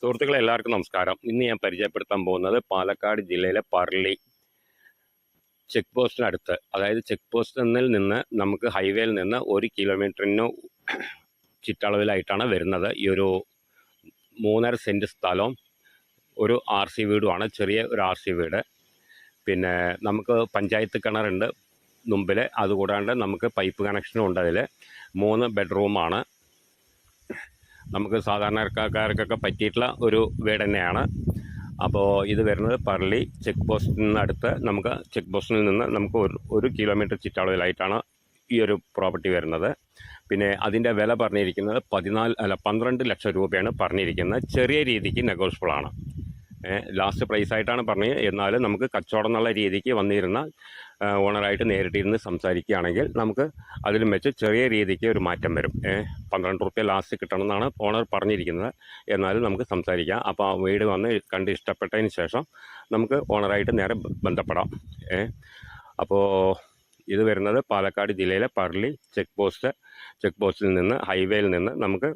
സുഹൃത്തുക്കളെ എല്ലാവർക്കും നമസ്കാരം. ഇന്ന് ഞാൻ പരിചയപ്പെടുത്താൻ പോകുന്നത് പാലക്കാട് ജില്ലയിലെ പറളി ചെക്ക് പോസ്റ്റിനടുത്ത്, അതായത് ചെക്ക് പോസ്റ്റിൽ നിന്ന് നമുക്ക് ഹൈവേയിൽ നിന്ന് 1 കിലോമീറ്ററിന് ചുറ്റളവിലായിട്ടാണ് വരുന്നത്. ഈ ഒരു 3.5 സെൻറ്റ് സ്ഥലവും ഒരു RC വീടുമാണ്, ചെറിയ ഒരു RC വീട്. പിന്നെ നമുക്ക് പഞ്ചായത്ത് കിണറുണ്ട് മുമ്പിൽ, അതുകൂടാണ്ട് നമുക്ക് പൈപ്പ് കണക്ഷനും ഉണ്ട്. അതിൽ 3 ബെഡ്റൂമാണ്. നമുക്ക് സാധാരണക്കാർക്കൊക്കെ പറ്റിയിട്ടുള്ള ഒരു വീട് തന്നെയാണ്. അപ്പോൾ ഇത് വരുന്നത് പറളി ചെക്ക് പോസ്റ്റിനടുത്ത്, നമുക്ക് ചെക്ക് പോസ്റ്റിൽ നിന്ന് നമുക്ക് 1 കിലോമീറ്റർ ചുറ്റളവിലായിട്ടാണ് ഈ ഒരു പ്രോപ്പർട്ടി വരുന്നത്. പിന്നെ അതിൻ്റെ വില പറഞ്ഞിരിക്കുന്നത് 12 ലക്ഷം രൂപയാണ് പറഞ്ഞിരിക്കുന്നത്. ചെറിയ രീതിക്ക് നെഗോഷ്യബിളാണ്. ലാസ്റ്റ് പ്രൈസായിട്ടാണ് പറഞ്ഞത്. എന്നാലും നമുക്ക് കച്ചവടം എന്നുള്ള രീതിക്ക് വന്നിരുന്ന ഓണറായിട്ട് നേരിട്ടിരുന്ന് സംസാരിക്കുകയാണെങ്കിൽ നമുക്ക് അതിലും വെച്ച് ചെറിയ രീതിക്ക് ഒരു മാറ്റം വരും. 12 റുപ്യ ലാസ്റ്റ് കിട്ടണമെന്നാണ് ഓണർ പറഞ്ഞിരിക്കുന്നത്. എന്നാലും നമുക്ക് സംസാരിക്കാം. അപ്പോൾ ആ വീട് വന്ന് കണ്ട് ഇഷ്ടപ്പെട്ടതിന് ശേഷം നമുക്ക് ഓണറായിട്ട് നേരെ ബന്ധപ്പെടാം. അപ്പോൾ ഇത് വരുന്നത് പാലക്കാട് ജില്ലയിലെ പറളി ചെക്ക് പോസ്റ്റിൽ നിന്ന്, ഹൈവേയിൽ നിന്ന് നമുക്ക്